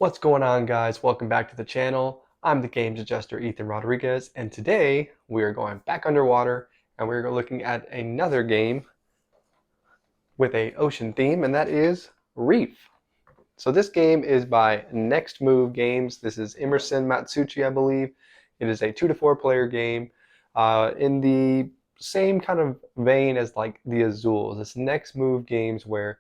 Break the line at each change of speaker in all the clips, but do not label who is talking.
What's going on, guys? Welcome back to the channel. I'm the games adjuster Ethan Rodriguez, and today we are going back underwater and we're looking at another game with a ocean theme, and that is Reef. So this game is by Next Move Games. This is Emerson Matsuuchi, I believe. It is a 2 to 4 player game in the same kind of vein as like the Azules. It's Next Move Games where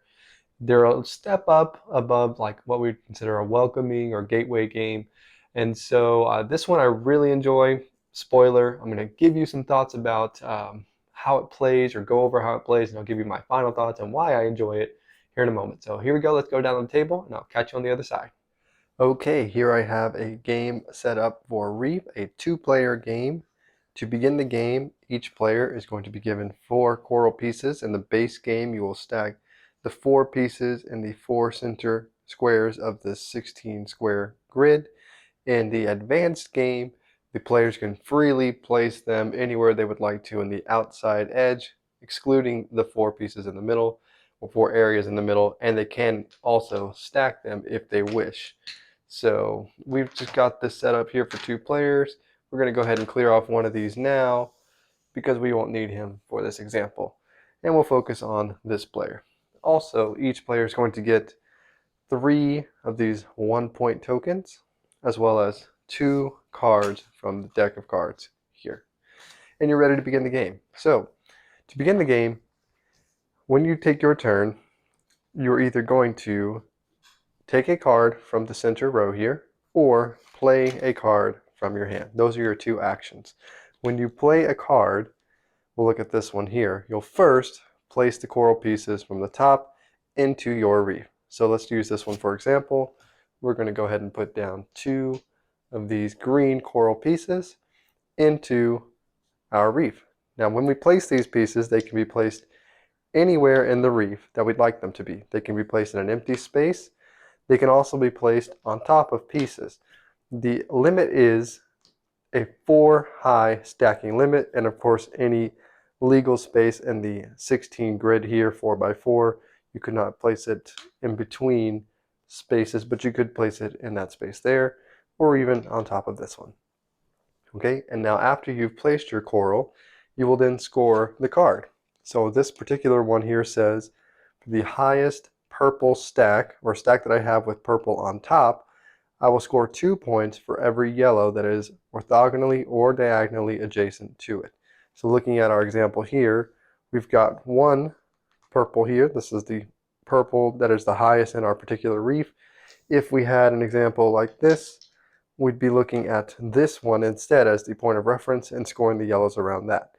they're a step up above like what we consider a welcoming or gateway game. And so this one I really enjoy. Spoiler, I'm going to give you some thoughts about how it plays, or go over how it plays, and I'll give you my final thoughts on why I enjoy it here in a moment. So here we go. Let's go down the table and I'll catch you on the other side. Okay, here I have a game set up for Reef, a 2-player game. To begin the game, each player is going to be given 4 coral pieces. In the base game, you will stack the 4 pieces in the 4 center squares of the 16 square grid. In the advanced game, the players can freely place them anywhere they would like to in the outside edge, excluding the 4 pieces in the middle, or 4 areas in the middle, and they can also stack them if they wish. So we've just got this set up here for 2 players. We're going to go ahead and clear off one of these now because we won't need him for this example. And we'll focus on this player. Also, each player is going to get 3 of these 1-point tokens, as well as 2 cards from the deck of cards here. And you're ready to begin the game. So, to begin the game, when you take your turn, you're either going to take a card from the center row here, or play a card from your hand. Those are your 2 actions. When you play a card, we'll look at this one here, you'll first place the coral pieces from the top into your reef. So let's use this one for example. We're going to go ahead and put down 2 of these green coral pieces into our reef. Now when we place these pieces, they can be placed anywhere in the reef that we'd like them to be. They can be placed in an empty space. They can also be placed on top of pieces. The limit is a 4 high stacking limit, and of course any legal space in the 16 grid here, 4x4, you could not place it in between spaces, but you could place it in that space there, or even on top of this one. Okay, and now after you've placed your coral, you will then score the card. So this particular one here says the highest purple stack, or stack that I have with purple on top, I will score 2 points for every yellow that is orthogonally or diagonally adjacent to it. So looking at our example here, we've got 1 purple here. This is the purple that is the highest in our particular reef. If we had an example like this, we'd be looking at this one instead as the point of reference and scoring the yellows around that.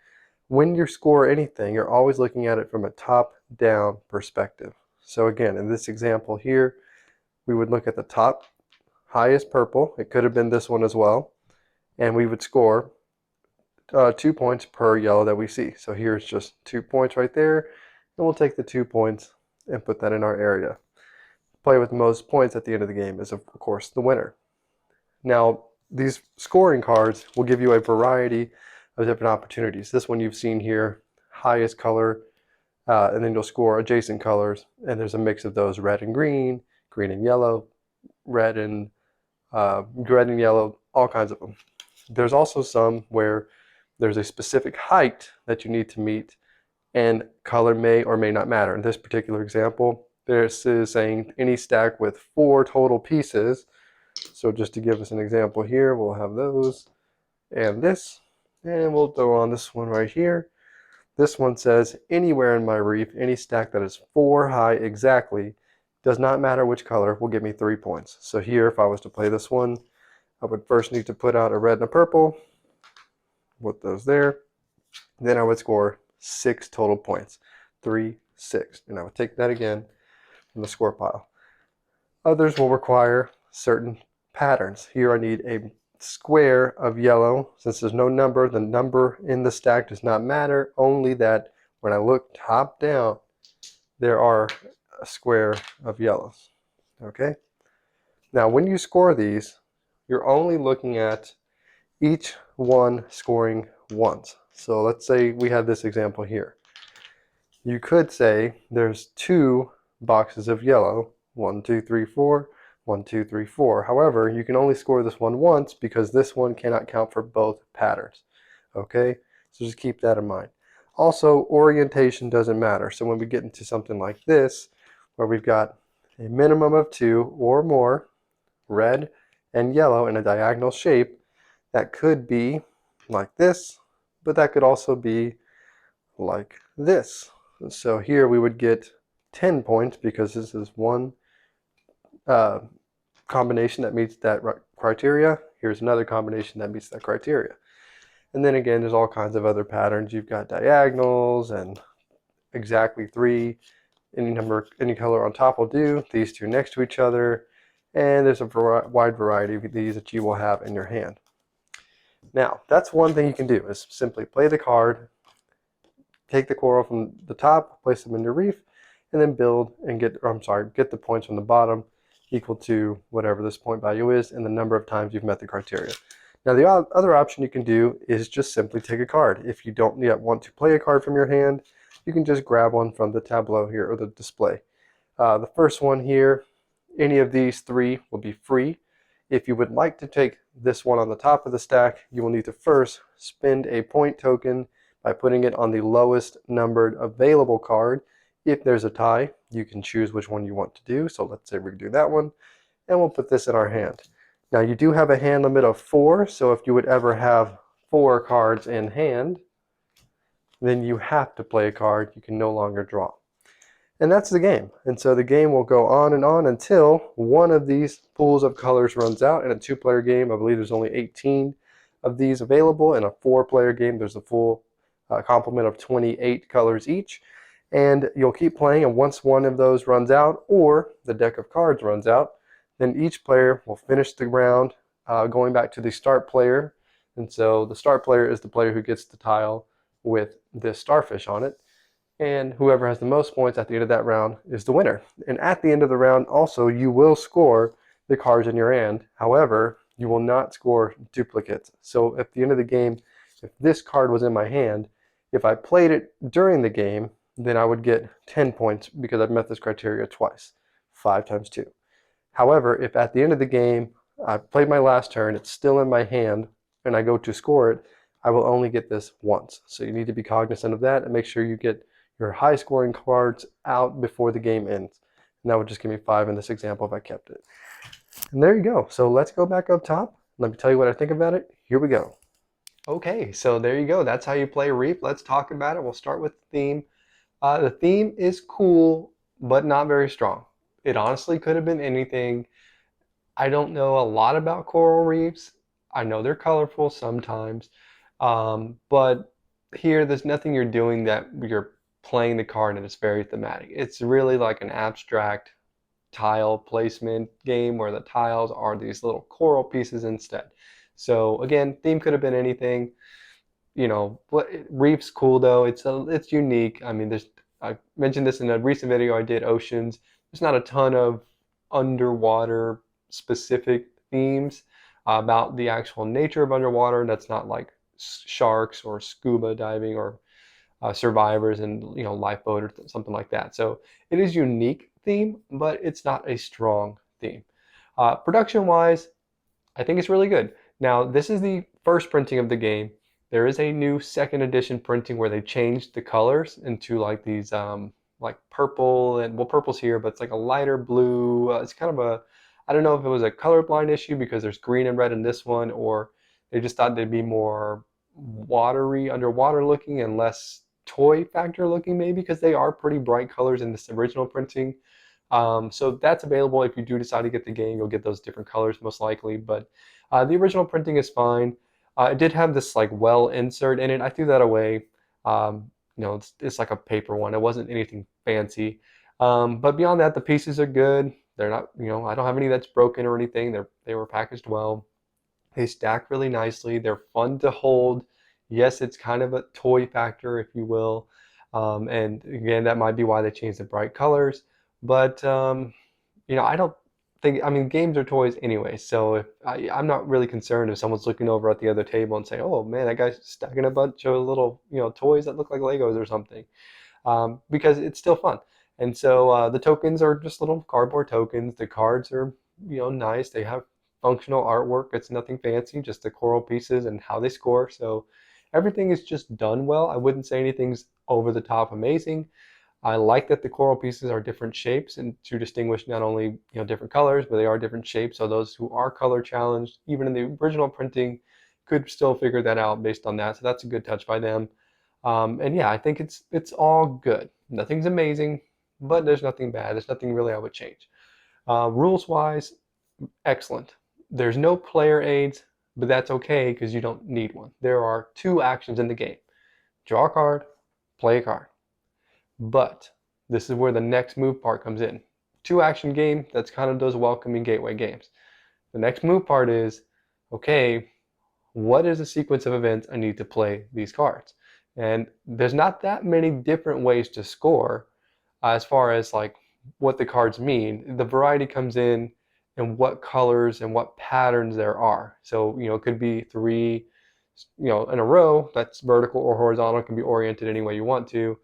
When you score anything, you're always looking at it from a top-down perspective. So again, in this example here, we would look at the top highest purple. It could have been this one as well. And we would score 2 points per yellow that we see. So here's just 2 points right there. And we'll take the 2 points and put that in our area. Play with the most points at the end of the game is, of course, the winner. Now, these scoring cards will give you a variety of different opportunities. This one you've seen here, highest color, and then you'll score adjacent colors, and there's a mix of those: red and green, green and yellow, red and yellow, all kinds of them. There's also some where there's a specific height that you need to meet, and color may or may not matter. In this particular example, this is saying any stack with 4 total pieces. So just to give us an example here, we'll have those and this, and we'll throw on this one right here. This one says anywhere in my reef, any stack that is 4 high exactly, does not matter which color, will give me 3 points. So here, if I was to play this one, I would first need to put out a red and a purple, put those there, then I would score 6 total points. 3, 6. And I would take that again from the score pile. Others will require certain patterns. Here I need a square of yellow. Since there's no number, the number in the stack does not matter, only that when I look top down, there are a square of yellows. Okay? Now when you score these, you're only looking at each one scoring once. So let's say we have this example here. You could say there's 2 boxes of yellow, 1, 2, 3, 4. 1, 2, 3, 4. However, you can only score this one once because this one cannot count for both patterns. Okay, so just keep that in mind. Also, orientation doesn't matter. So when we get into something like this, where we've got a minimum of 2 or more, red and yellow in a diagonal shape, that could be like this, but that could also be like this. So here we would get 10 points because this is one combination that meets that criteria. Here's another combination that meets that criteria. And then again, there's all kinds of other patterns. You've got diagonals and exactly 3. Any number, any color on top will do. These two next to each other. And there's a wide variety of these that you will have in your hand. Now, that's one thing you can do is simply play the card, take the coral from the top, place them in your reef, and then build and get the points from the bottom equal to whatever this point value is and the number of times you've met the criteria. Now, the other option you can do is just simply take a card. If you don't yet want to play a card from your hand, you can just grab one from the tableau here, or the display. The first one here, any of these 3 will be free. If you would like to take this one on the top of the stack, you will need to first spend a point token by putting it on the lowest numbered available card. If there's a tie, you can choose which one you want to do. So let's say we do that one, and we'll put this in our hand. Now, you do have a hand limit of 4, so if you would ever have 4 cards in hand, then you have to play a card. You can no longer draw. And that's the game. And so the game will go on and on until one of these pools of colors runs out. In a 2-player game, I believe there's only 18 of these available. In a 4-player game, there's a full complement of 28 colors each. And you'll keep playing, and once one of those runs out, or the deck of cards runs out, then each player will finish the round going back to the start player. And so the start player is the player who gets the tile with this starfish on it. And whoever has the most points at the end of that round is the winner. And at the end of the round, also, you will score the cards in your hand. However, you will not score duplicates. So at the end of the game, if this card was in my hand, if I played it during the game, then I would get 10 points because I've met this criteria twice, 5 times 2. However, if at the end of the game, I played my last turn, it's still in my hand, and I go to score it, I will only get this once. So you need to be cognizant of that and make sure you get your high scoring cards out before the game ends. And that would just give me 5 in this example if I kept it. And there you go. So let's go back up top. Let me tell you what I think about it. Here we go. Okay, so there you go. That's how you play Reef. Let's talk about it. We'll start with the theme. The theme is cool, but not very strong. It honestly could have been anything. I don't know a lot about coral reefs. I know they're colorful sometimes, but here there's nothing you're doing that you're playing the card and it's very thematic. It's really like an abstract tile placement game where the tiles are these little coral pieces instead. So again, theme could have been anything. You know, Reef's cool though. It's unique. I mean, I mentioned this in a recent video I did, Oceans. There's not a ton of underwater specific themes about the actual nature of underwater. That's not like sharks or scuba diving or survivors and lifeboat or something like that. So it is unique theme, but it's not a strong theme. Production wise, I think it's really good. Now, this is the first printing of the game. There is a new second edition printing where they changed the colors into like these like purple, and well, purple's here, but it's like a lighter blue. It's kind of a, I don't know if it was a colorblind issue because there's green and red in this one, or they just thought they'd be more watery, underwater looking and less toy factor looking, maybe, because they are pretty bright colors in this original printing. So that's available. If you do decide to get the game, you'll get those different colors most likely, but the original printing is fine. It did have this like well insert in it. I threw that away. It's like a paper one. It wasn't anything fancy. But beyond that, the pieces are good. They're not, I don't have any that's broken or anything. They were packaged well. They stack really nicely. They're fun to hold. Yes, it's kind of a toy factor, if you will. And again, that might be why they changed the bright colors. But, I don't think, games are toys anyway. So I'm not really concerned if someone's looking over at the other table and saying, oh man, that guy's stacking a bunch of little, toys that look like Legos or something. Because it's still fun. And so the tokens are just little cardboard tokens. The cards are nice. They have functional artwork. It's nothing fancy, just the coral pieces and how they score. So everything is just done well. I wouldn't say anything's over the top amazing. I like that the coral pieces are different shapes and to distinguish not only different colors, but they are different shapes. So those who are color challenged, even in the original printing, could still figure that out based on that. So that's a good touch by them. And yeah, I think it's all good. Nothing's amazing, but there's nothing bad. There's nothing really I would change. Rules wise, excellent. There's no player aids, but that's okay because you don't need one. There are two actions in the game: draw a card, play a card. But this is where the next move part comes in. Two action game, that's kind of those welcoming gateway games. The next move part is, okay, what is the sequence of events I need to play these cards? And there's not that many different ways to score as far as like what the cards mean. The variety comes in and what colors and what patterns there are. So, it could be three, in a row, that's vertical or horizontal, it can be oriented any way you want to.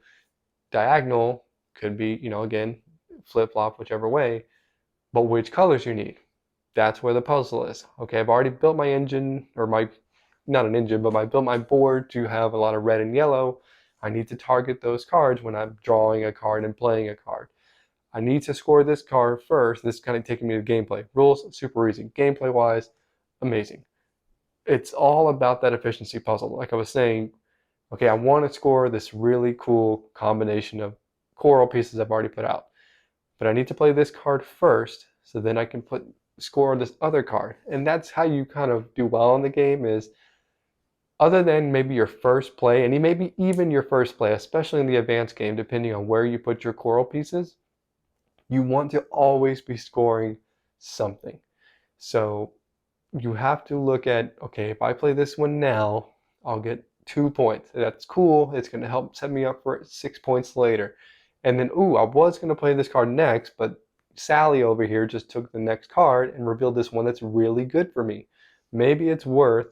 Diagonal could be, again, flip-flop, whichever way, but which colors you need. That's where the puzzle is. Okay, I've already built my engine, or not an engine, but I built my board to have a lot of red and yellow. I need to target those cards when I'm drawing a card and playing a card. I need to score this card first. This is kind of taking me to gameplay. Rules, super easy. Gameplay-wise, amazing. It's all about that efficiency puzzle. Like I was saying, okay, I want to score this really cool combination of coral pieces I've already put out. But I need to play this card first, so then I can score this other card. And that's how you kind of do well in the game is, other than maybe your first play, and maybe even your first play, especially in the advanced game, depending on where you put your coral pieces, you want to always be scoring something. So you have to look at, okay, if I play this one now, I'll get 2 points. That's cool. It's going to help set me up for 6 points later. And then, ooh, I was going to play this card next, but Sally over here just took the next card and revealed this one that's really good for me. Maybe it's worth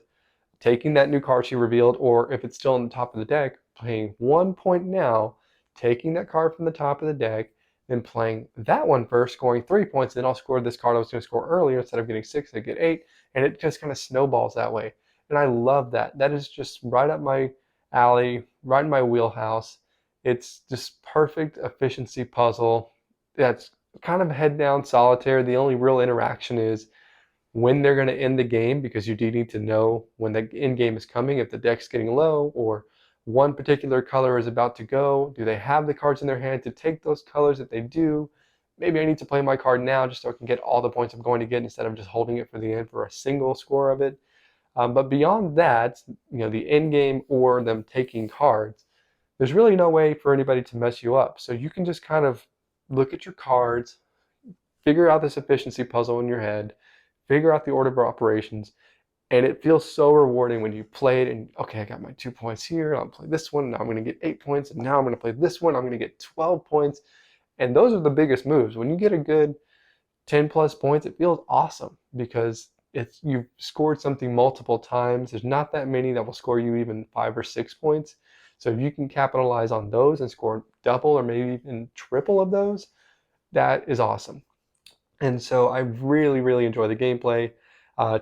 taking that new card she revealed, or if it's still on the top of the deck, playing 1 point now, taking that card from the top of the deck, then playing that one first, scoring 3 points, then I'll score this card I was going to score earlier. Instead of getting 6, I get 8, and it just kind of snowballs that way. And I love that. That is just right up my alley, right in my wheelhouse. It's just perfect efficiency puzzle. That's kind of head down solitaire. The only real interaction is when they're going to end the game, because you do need to know when the end game is coming, if the deck's getting low or one particular color is about to go. Do they have the cards in their hand to take those colors? If they do, maybe I need to play my card now just so I can get all the points I'm going to get instead of just holding it for the end for a single score of it. But beyond that, the end game or them taking cards, there's really no way for anybody to mess you up. So you can just kind of look at your cards, figure out this efficiency puzzle in your head, figure out the order of operations, and it feels so rewarding when you play it and, okay, I got my 2 points here, I'll play this one, now I'm going to get 8 points, and now I'm going to play this one, I'm going to get 12 points. And those are the biggest moves. When you get a good 10 plus points, it feels awesome because you've scored something multiple times. There's not that many that will score you even 5 or 6 points. So if you can capitalize on those and score double or maybe even triple of those, that is awesome. And so I really, really enjoy the gameplay.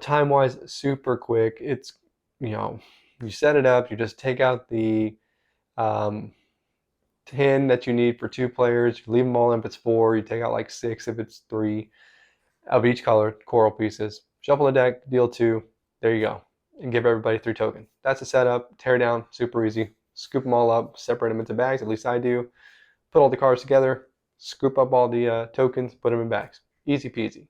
Time-wise, super quick. It's, you set it up, you just take out the 10 that you need for 2 players, you leave them all in if it's 4, you take out like 6 if it's 3 of each color, coral pieces. Shuffle the deck, deal 2, there you go. And give everybody 3 tokens. That's a setup, tear down, super easy. Scoop them all up, separate them into bags, at least I do. Put all the cards together, scoop up all the tokens, put them in bags. Easy peasy.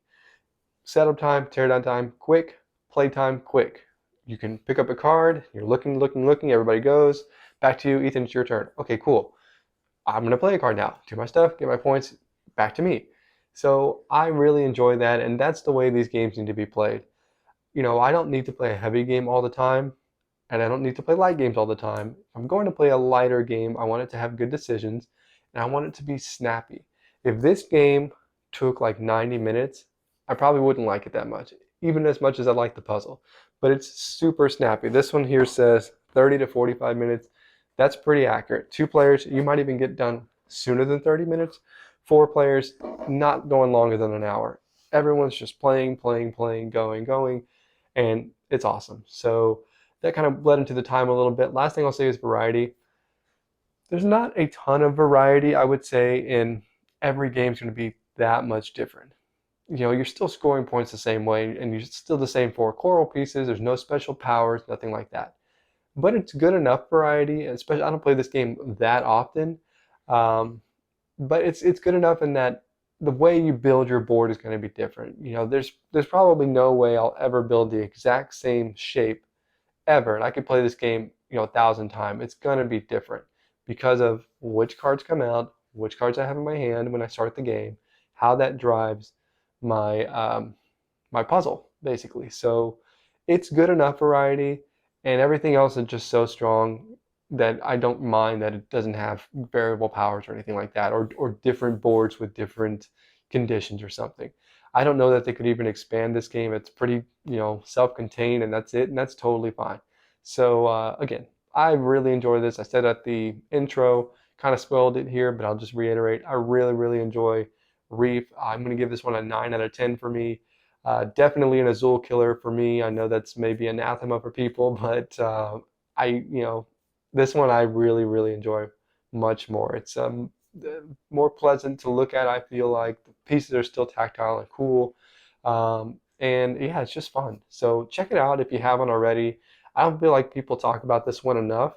Setup time, tear down time, quick. Play time, quick. You can pick up a card, you're looking, everybody goes. Back to you, Ethan, it's your turn. Okay, cool. I'm going to play a card now. Do my stuff, get my points, back to me. So I really enjoy that, and that's the way these games need to be played. I don't need to play a heavy game all the time, and I don't need to play light games all the time. If I'm going to play a lighter game, I want it to have good decisions, and I want it to be snappy. If this game took like 90 minutes, I probably wouldn't like it that much, even as much as I like the puzzle. But it's super snappy. This one here says 30 to 45 minutes. That's pretty accurate. 2 players, you might even get done sooner than 30 minutes. 4 players, not going longer than an hour. everyone's just playing, playing, playing, going, going, and it's awesome. So that kind of led into the time a little bit. Last thing I'll say is variety. There's not a ton of variety, I would say, in every game's going to be that much different. You're still scoring points the same way, and you're still the same four coral pieces. There's no special powers, nothing like that. But it's good enough variety, especially I don't play this game that often. Um, but it's good enough in that the way you build your board is going to be different. There's probably no way I'll ever build the exact same shape ever, and I could play this game 1,000 times. It's going to be different because of which cards come out, which cards I have in my hand when I start the game, how that drives my my puzzle basically. So it's good enough variety, and everything else is just so strong that I don't mind that it doesn't have variable powers or anything like that, or different boards with different conditions or something. I don't know that they could even expand this game. It's pretty, self-contained, and that's it, and that's totally fine. So again, I really enjoy this. I said at the intro, kind of spoiled it here, but I'll just reiterate. I really, really enjoy Reef. I'm going to give this one a 9 out of 10 for me. Definitely an Azul killer for me. I know that's maybe anathema for people, but this one I really, really enjoy much more. It's more pleasant to look at. I feel like the pieces are still tactile and cool. And yeah, it's just fun. So check it out if you haven't already. I don't feel like people talk about this one enough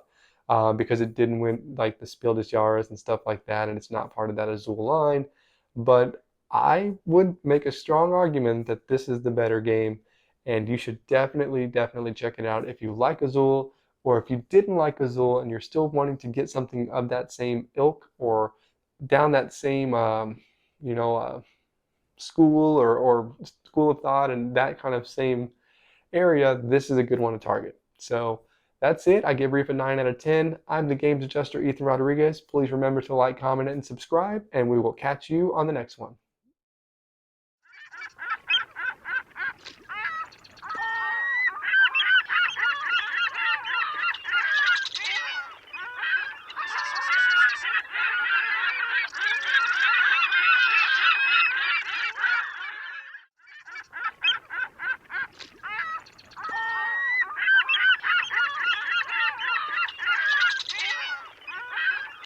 because it didn't win like the Spiel des Jahres and stuff like that, and it's not part of that Azul line. But I would make a strong argument that this is the better game, and you should definitely, definitely check it out if you like Azul, or if you didn't like Azul and you're still wanting to get something of that same ilk or down that same, you know, uh, school or school of thought and that kind of same area, this is a good one to target. So that's it. I give Reef a 9 out of 10. I'm the games adjuster, Ethan Rodriguez. Please remember to like, comment, and subscribe, and we will catch you on the next one.